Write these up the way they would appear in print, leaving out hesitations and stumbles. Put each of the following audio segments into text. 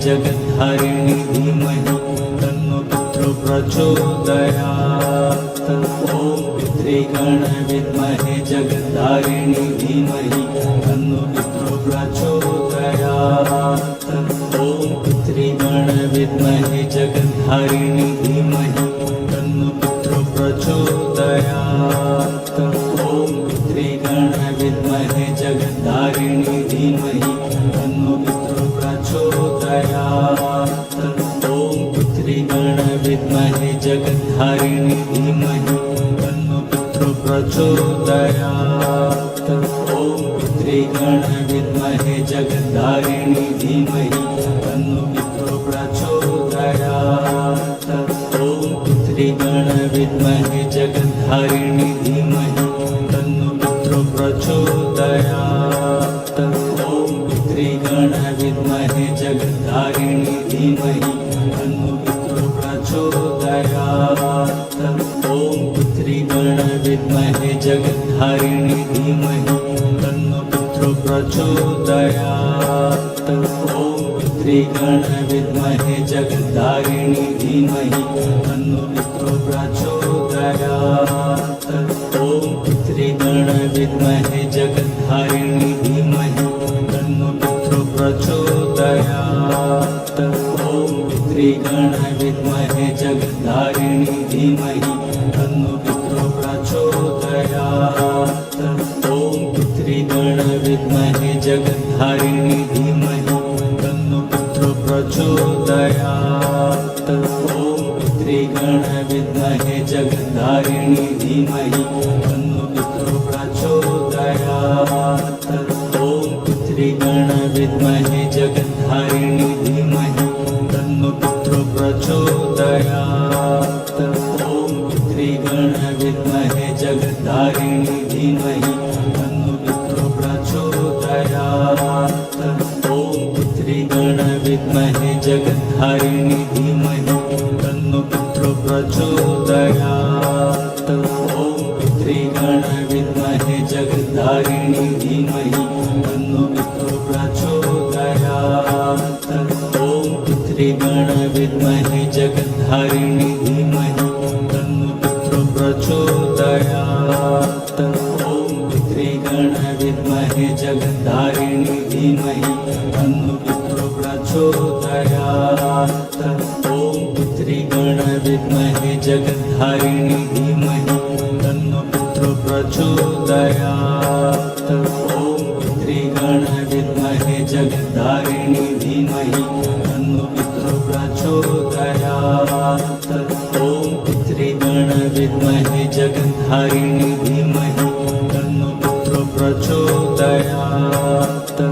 जगद्धारिणी धीमहि तन्नो पितृ प्रचोदयात्। ॐ पितृगण विद्महे जगद्धारिणी धीमहि तन्नो पितृ प्रचोदयात्। ॐ पितृगण विद्महे जगद्धारिणी धीमहि तन्नो पितृ प्रचोदयात्। ॐ पितृगण विद्महे जगद्धारिणी धीमहि तन्नो पितृ प्रचोदयात्। ॐ पितृगण विद्महे जगद्धारिणी धीमहि तन्नो पितृ प्रचोदयात्। ॐ पितृगण विद्महे जगद्धारिणी धीमहि तन्नो पितृ प्रचोदयात्। ॐ पितृगण विद्महे जगद्धारिणी धीमहि तन्नो पितृ प्रचोदयात्। ॐ पितृगण विद्महे जगद्धारिणी धीमहि तन्नो पितृ प्रचोदयात्। ॐ पितृगण विद्महे जगद्धारिणी धीमहि तन्नो पितृ प्रचोदयात्। ॐ पितृगण विद्महे जगद्धारिणी धीमहि तन्नो पितृ प्रचोदयात्। ॐ पितृगण विद्महे जगद्धारिणी धीमहि तन्नो पितृ प्रचोदयात्। ॐ पितृगण विद्महे जगद्धारिणी धीमहि तन्नो पितृ प्रचोदयात्। ॐ पितृगण विद्महे जगद्धारिणी धीमहि तन्नो पितृ प्रचोदयात्। ॐ पितृगण विद्महे जगद्धारिणी धीमहि तन्नो पितृ प्रचोदयात्। ॐ पितृगण विद्महे जगद्धारिणी धीमहि तन्नो पितृ प्रचोदयात्। ॐ पितृगण विद्महे जगद्धारिणी धीमहि तन्नो पितृ प्रचोदयात्। ॐ पितृगण विद्महे जगद्धारिणी धीमहि तन्नो पितृ प्रचोदयात्। ॐ पितृगण विद्महे जगद्धारिणी धीमहि तन्नो पितृ प्रचोदयात्। ॐ पितृगण विद्महे जगद्धारिणी धीमहि तन्नो पितृ प्रचोदयात्। ॐ पितृगण विद्महे जगद्धारिणी धीमहि तन्नो पितृ प्रचोदयात्। ॐ पितृगण विद्महे जगद्धारिणी धीमहि तन्नो पितृ प्रचोदयात्। ॐ पितृगण विद्महे जगद्धारिणी धीमहि तन्नो पितृ प्रचोदयात्। ॐ पितृगण विद्महे जगद्धारिणी धीमहि तन्नो पितृ प्रचोदयात्। ॐ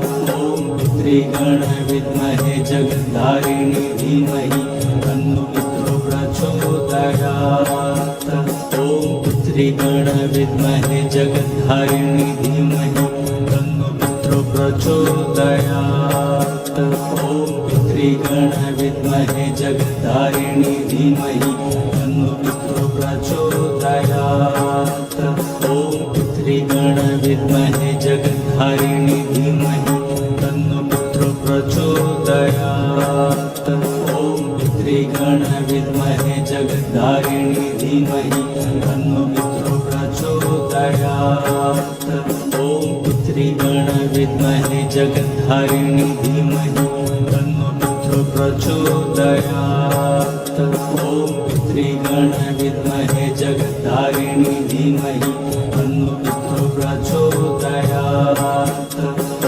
पितृगण विद्महे जगद्धारिणी धीमहि तन्नो पितृ प्रचोदयात्। ॐ पितृगण विद्महे जगद्धारिणी धीमहि तन्नो पितृ प्रचोदयात्। ॐ पितृगण विद्महे जगद्धारिणी धीमहि तन्नो पितृ प्रचोदयात्। ॐ पितृगण विद्महे जगद्धारिणी धीमहि तन्नो पितृ प्रचोदयात्। ॐ पितृगण विद्महे जगद्धारिणी धीमहि तन्नो पितृ प्रचोदयात्। ॐ पितृगण विद्महे जगद्धारिणी धीमहि तन्नो पितृ प्रचोदयात्। ॐ पितृगण विद्महे जगद्धारिणी धीमहि तन्नो पितृ प्रचोदयात्।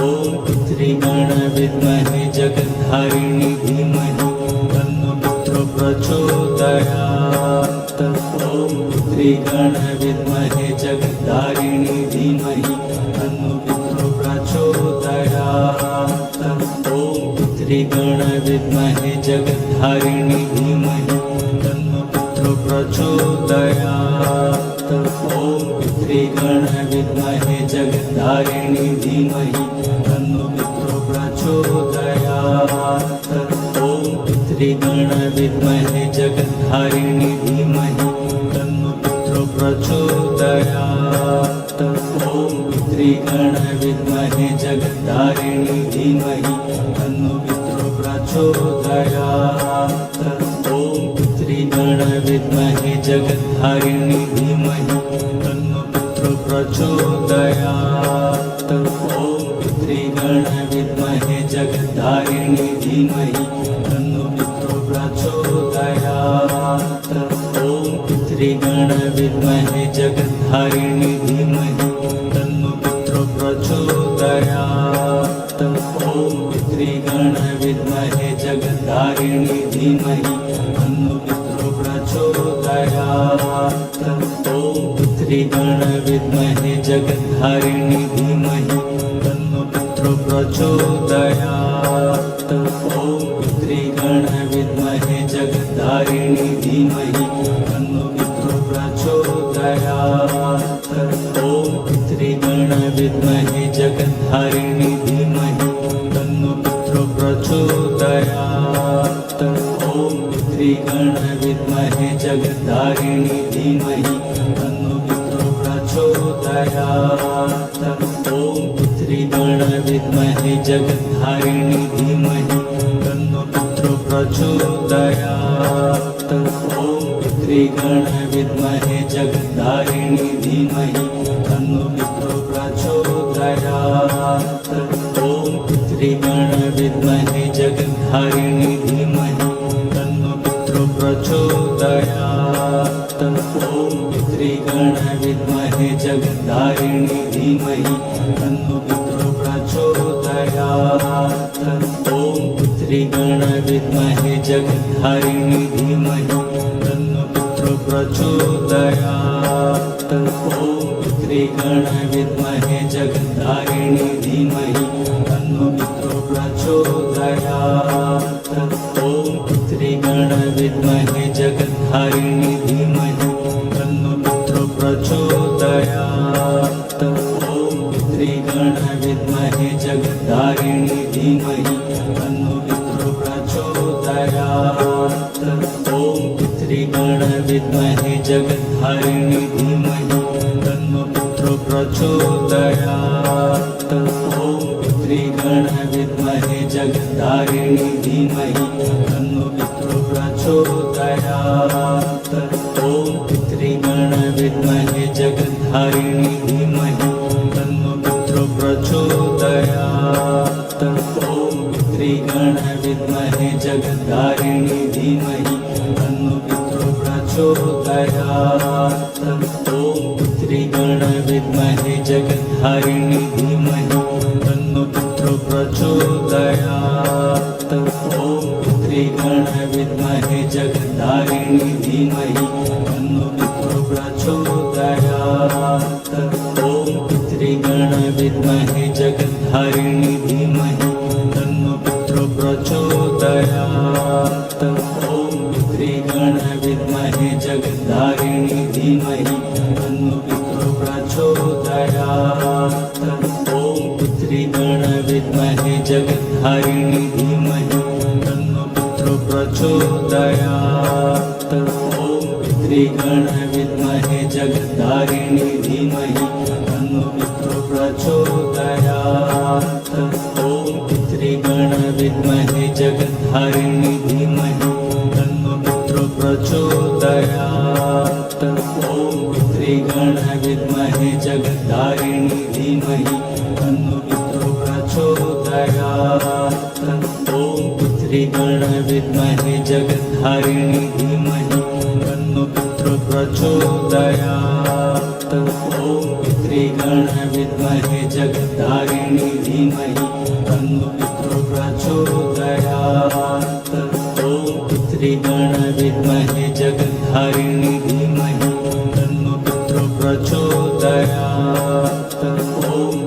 ॐ पितृगण विद्महे जगद्धारिणी धीमहि तन्नो पितृ प्रचोदयात्। ॐ पितृगण विद्महे जगद्धारिणी धीमहि तन्नो पितृ प्रचोदयात्। ॐ पितृगण विद्महे जगद्धारिणी धीमहि तन्नो पितृ प्रचोदयात्। ॐ पितृगण विद्महे जगद्धारिणी धीमहि तन्नो पितृ प्रचोदयात्। ॐ पितृगण विद्महे जगद्धारिणी धीमहि तन्नो पितृ प्रचोदयात्। ॐ पितृगण विद्महे जगद्धारिणी धीमहि तन्नो पितृ प्रचोदयात्। जगद्धारिणी धीमहि तन्नो पितृ प्रचोदयात्। ॐ पितृगण विद्महे जगद्धारिणी धीमहि तन्नो पितृ प्रचोदयात्। ॐ पितृगण विद्महे जगद्धारिणी धीमहि तन्नो पितृ प्रचोदयात्। ॐ पितृगण विद्महे जगद्धारिणी धीमहि तन्नो पितृ प्रचोदयात्। ॐ पितृगण विद्महे जगद्धारिणी धीमहि तन्नो पितृ प्रचोदयात्। ॐ पितृगण विद्महे जगद्धारिणी धीमहि तन्नो पितृ प्रचोदयात्। ॐ पितृगण विद्महे जगद्धारिणी धीमहि तन्नो पितृ प्रचोदयात्। ॐ पितृगण विद्महे जगद्धारिणी धीमहि तन्नो पितृ प्रचोदयात्। ॐ पितृगण विद्महे जगद्धारिणी धीमहि तन्नो पितृ प्रचोदयात्। ॐ पितृगण विद्महे जगद्धारिणी धीमहि तन्नो पितृ प्रचोदयात्। ॐ पितृगण विद्महे जगद्धारिणी धीमहि तन्नो पितृ प्रचोदयात्। ॐ पितृगण विद्महे जगद्धारिणी धीमहि तन्नो पितृ प्रचोदयात्। ॐ पितृगण विद्महे जगद्धारिणी धीमहि तन्नो पितृ प्रचोदयात्। ॐ पितृगण विद्महे जगद्धारिणी धीमहि तन्नो पितृ प्रचोदयात्। ॐ पितृगण विद्महे जगद्धारिणी धीमहि तन्नो पितृ प्रचोदयात्। ॐ पितृगण विद्महे जगद्धारिणी धीमहि तन्नो पितृ प्रचोदयात्। ॐ पितृगण विद्महे जगद्धारिणी धीमहि तन्नो पितृ प्रचोदयात्। ॐ पितृगण विद्महे जगद्धारिणी धीमहि तन्नो पितृ प्रचोदयात्। ॐ पितृगण विद्महे जगद्धारिणी धीमहि तन्नो पितृ प्रचोदयात्। ॐ पितृगण विद्महे जगद्धारिणी धीमहि तन्नो पितृ प्रचोदयात्। ॐ पितृगण विद्महे जगद्धारिणी धीमहि तन्नो पितृ प्रचोदयात्। ॐ पितृगण विद्महे जगद्धारिणी धीमहि तन्नो पितृ प्रचोदयात्। ॐ पितृगण विद्महे जगद्धारिणी धीमहि तन्नो पितृ प्रचोदयात्। ॐ पितृगण विद्महे जगद्धारिणी धीमहि तन्नो पितृ प्रचोदयात्। ॐ पितृगण विद्महे जगद्धारिणी धीमहि तन्नो पितृ प्रचोदयात्। ॐ पितृगण विद्महे जगद्धारिणी धीमहि तन्नो पितृ प्रचोदयात्। ॐ पितृगण विद्महे जगद्धारिणी धीमहि तन्नो पितृ प्रचोदयात्। ॐ पितृगण विद्महे जगद्धारिणी धीमहि तन्नो पितृ प्रचोदयात्। ॐ पितृगण विद्महे जगद्धारिणी धीमहि तन्नो पितृ प्रचोदयात्। ॐ पितृगण विद्महे जगद्धारिणी धीमहि तन्नो पितृ प्रचोदयात्। ॐ पितृगण विद्महे जगद्धारिणी धीमहि तन्नो पितृ प्रचोदयात्। ॐ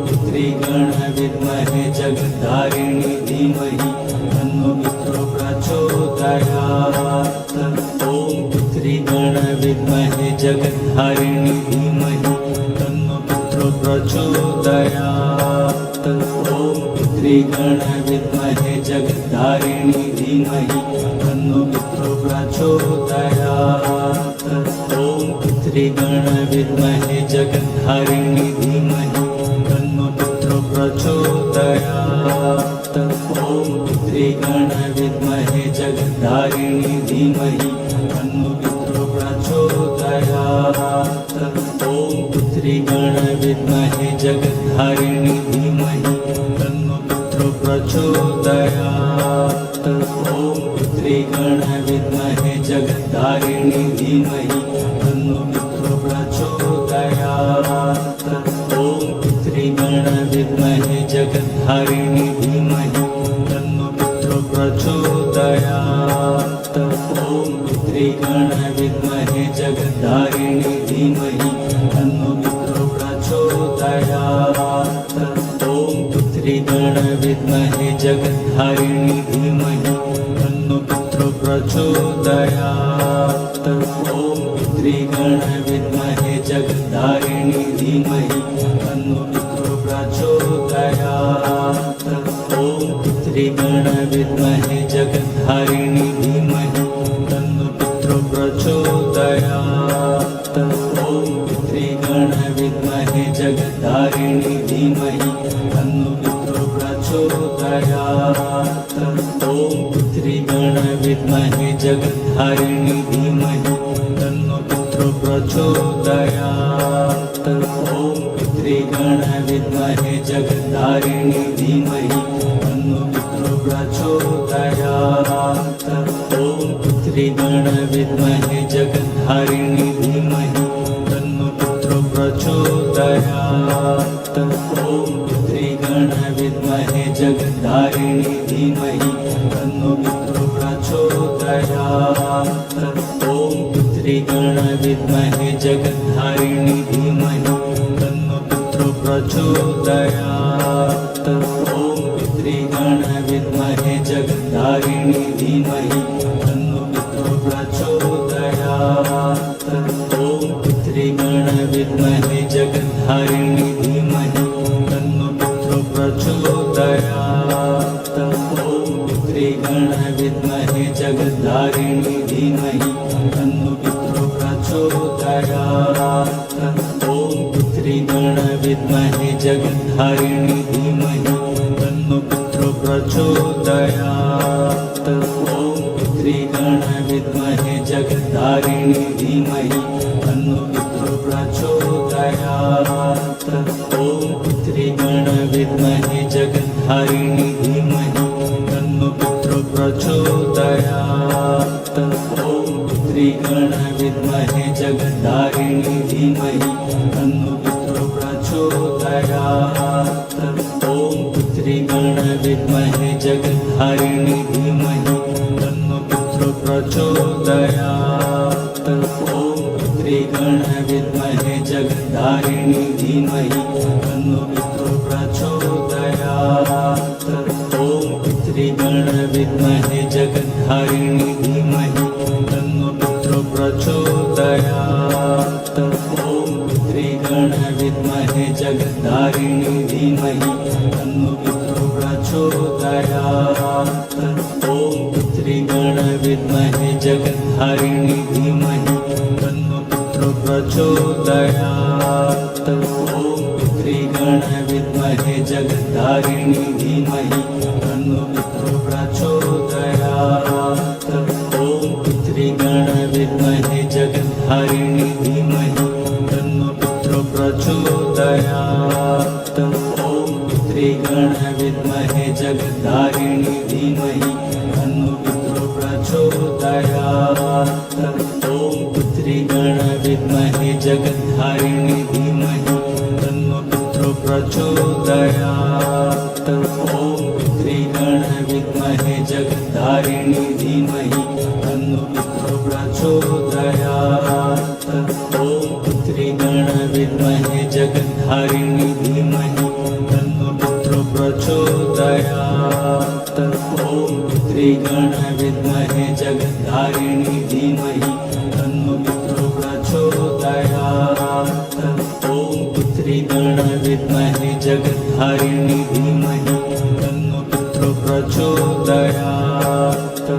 पितृगण विद्महे जगद्धारिणी धीमहि तन्नो पितृ प्रचोदयात्। ॐ पितृगण विद्महे जगद्धारिणी धीमहि तन्नो पितृ प्रचोदयात्। ॐ पितृगण विद्महे जगद्धारिणी धीमहि तन्नो पितृ प्रचोदयात्। ॐ पितृगण विद्महे जगद्धारिणी धीमहि तन्नो पितृ प्रचोदयात्। ॐ पितृगण विद्महे जगद्धारिणी धीमहि तन्नो पितृ प्रचोदयात्। प्रचोदयात्। ॐ पुत्रीगण विद्महे जगद्धारिणी धीमहि तन्नो पितरो प्रचोदयात्। ॐ पुत्रीगण विद्महे जगद्धारिणी धीमहि तन्नो पितरो प्रचोदयात्। ॐ पुत्रीगण विद्महे जगद्धारिणी धीमहि तन्नो पितरो प्रचोदयात्। ॐ पुत्रीगण विद्महे जगद्धारिणी धीमहि तन्नो पितरो प्रचोदयात्। ॐ पुत्रीगण विद्महे जगद्धारिणी धीमहि तन्नो पितरो प्रचोदयात्। ॐ पुत्रीगण विद्महे जगद्धारिणी धीमहि तन्नो पितरो प्रचोदयात्। ॐ पुत्रीगण विद्महे जगद्धारिणी धीमहि तन्नो पितरो प्रचोदयात्। ॐ पुत्रीगण विद्महे जगद्धारिणी धीमहि तन्नो पितरो प्रचोदयात्। ॐ पुत्रीगण विद्महे जगद्धारिणी धीमहि तन्नो पितरो प्रचोदयात्। ॐ पुत्रीगण विद्महे जगद्धारिणी धीमहि तन्नो पितरो प्रचोदयात्। ॐ पुत्रीगण विद्महे जगद्धारिणी धीमहि तन्नो पितरो प्रचोदयात्। ॐ पुत्रीगण विद्महे जगद्धारिणी धीमहि तन्नो पितरो प्रचोदयात्। ॐ पुत्रीगण विद्महे जगद्धारिणी धीमहि तन्नो पितरो प्रचोदयात्। ॐ पुत्रीगण विद्महे जगद्धारिणी धीमहि तन्नो पितरो प्रचोदयात्। ॐ पुत्रीगण विद्महे जगद्धारिणी धीमहि तन्नो पितरो प्रचोदयात्। ॐ पुत्रीगण विद्महे जगद्धारिणी धीमहि तन्नो पितरो प्रचोदयात्। ॐ पुत्रीगण विद्महे जगद्धारिणी धीमहि तन्नो पितरो प्रचोदयात्। ॐ पुत्रीगण विद्महे जगद्धारिणी धीमहि तन्नो पितरो प्रचोदयात्। ॐ पुत्रीगण विद्महे जगद्धारिणी धीमहि तन्नो पितरो प्रचोदयात्। ॐ पुत्रीगण विद्महे जगद्धारिणी धीमहि तन्नो पितरो प्रचोदयात्। ॐ पुत्रीगण विद्महे जगद्धारिणी धीमहि तन्नो पितरो प्रचोदयात्। ॐ पुत्रीगण विद्महे जगद्धारिणी धीमहि तन्नो पितरो प्रचोदयात्। ॐ पुत्रीगण विद्महे जगद्धारिणी धीमहि तन्नो पितरो प्रचोदयात्। ॐ पुत्रीगण विद्महे जगद्धारिणी धीमहि तन्नो पितरो प्रचोदयात्। ॐ पुत्रीगण विद्महे जगद्धारिणी धीमहि तन्नो पितरो प्रचोदयात्। ॐ पुत्रीगण विद्महे जगद्धारिणी धीमहि तन्नो पितरो प्रचोदयात्। ॐ पुत्रीगण विद्महे जगद्धारिणी धीमहि तन्नो पितरो प्रचोदयात्। ॐ पुत्रीगण विद्महे जगद्धारिणी धीमहि तन्नो पितरो प्रचोदयात्। ॐ पुत्रीगण विद्महे जगद्धारिणी धीमहि तन्नो पितरो प्रचोदयात्। ॐ पुत्रीगण विद्महे जगद्धारिणी धीमहि तन्नो पितरो प्रचोदयात्। ॐ पुत्रीगण विद्महे जगद्धारिणी धीमहि तन्नो पितरो प्रचोदयात्। ॐ पुत्रीगण विद्महे जगद्धारिणी धीमहि तन्नो पितरो प्रचोदयात्। ॐ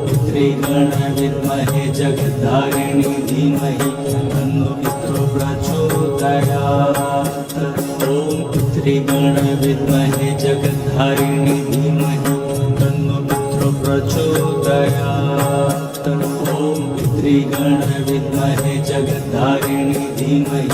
पुत्रीगण विद्महे जगद्धारिणी धीमहि तन्नो पितरो प्रचोदयात्। ॐ पुत्रीगण विद्महे जगद्धारिणी धीमहि तन्नो पितरो प्रचोदयात्। ॐ पुत्रीगण विद्महे जगद्धारिणी धीमहि